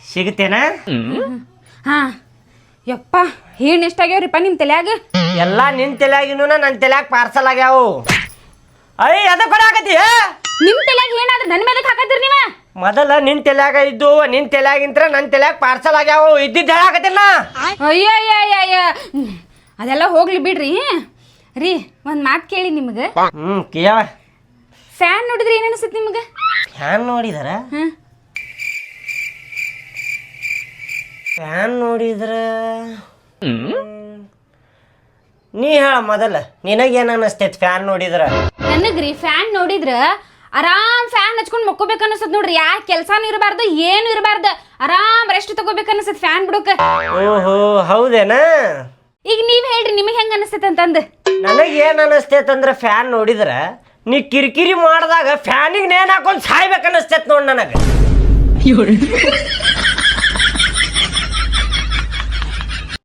ಸಿಗುತ್ತೇನ? ಹಾ ಯಪ್ಪ ಏನ್ ಎಷ್ಟಾಗ್ಯಾವ್ರಿಪ್ಪ ನಿಮ್ಮ ತಲ್ಯಾಗ? ಎಲ್ಲ ನಿನ್ ತಲೆಯಾಗಿನೂ ನನ್ನ ತಲೆಯಾಗ ಪಾರ್ಸಲ್ ಆಗ್ಯಾವು. ಅಯ್ಯ ಅದ ಕೊಡಾಕತಿ ನಿಮ್ಮ ತಲ್ಯಾಗ ಏನಾದ್ರೆ ನನ್ನ ಮೇಲೆ ಹಾಕತ್ತೀರಿ ನೀವ? ಮೊದಲ ನಿನ್ ತಲೆಯಾಗ ಇದ್ದು ನಿನ್ ತಲೆಯಾಗಿಂತ್ರ ನನ್ನ ತಲೆಯಾಗ ಪಾರ್ಸಲ್ ಆಗ್ಯಾವು. ಇದ್ದಿದ್ದು ಹೇಳಾಕತ್ತಿಲ್ಲ. ಅಯ್ಯೋ ಅಯ್ಯ ಅದೆಲ್ಲ ಹೋಗ್ಲಿ ಬಿಡ್ರಿ. ರೀ ಒಂದು ಮಾತು ಕೇಳಿ ನಿಮಗೆ. ಕೇಳ. ಫ್ಯಾನ್ ನೋಡಿದ್ರೆ ಏನು ಅನಿಸುತ್ತೆ ನಿಮಗೆ? ಫ್ಯಾನ್ ನೋಡಿದಾರ? ಫ್ಯಾನ್ ನೋಡಿದ್ರ ನೀ ಹೇಳ ಮೊದಲ, ನಿನಗೇನು ಅನ್ನಿಸ್ತೈತಿ ಫ್ಯಾನ್ ನೋಡಿದ್ರ? ನನಗ್ರಿ ಫ್ಯಾನ್ ನೋಡಿದ್ರ ಆರಾಮ್ ಫ್ಯಾನ್ ಹಚ್ಕೊಂಡು ಮಕ್ಕೋಬೇಕು ಅನಿಸ್ತದ ನೋಡ್ರಿ. ಯಾ ಕೆಲ್ಸಾನು ಇರಬಾರ್ದು ಏನು ಇರಬಾರ್ದು, ಆರಾಮ್ ರೆಸ್ಟ್ ತಗೋಬೇಕು ಅನಿಸ್ತದ ಫ್ಯಾನ್ ಬಿಡೋಕ. ಓಹೋ ಹೌದೇನ? ಈಗ ನೀವ್ ಹೇಳ್ರಿ ನಿಮಗೆ ಹೆಂಗ ಅನಿಸ್ತೈತೆ ಅಂತಂದು. ನನಗೇನು ಅನ್ನಿಸ್ತೈತಂದ್ರೆ ಫ್ಯಾನ್ ನೋಡಿದ್ರ ನೀ ಕಿರಿಕಿರಿ ಮಾಡಿದಾಗ ಫ್ಯಾನಿಗೆ ನೇಣು ಹಾಕೊಂಡು ಸಾಯ್ಬೇಕು ಅನ್ನಿಸ್ತೈತೆ ನೋಡಿ ನನಗೆ.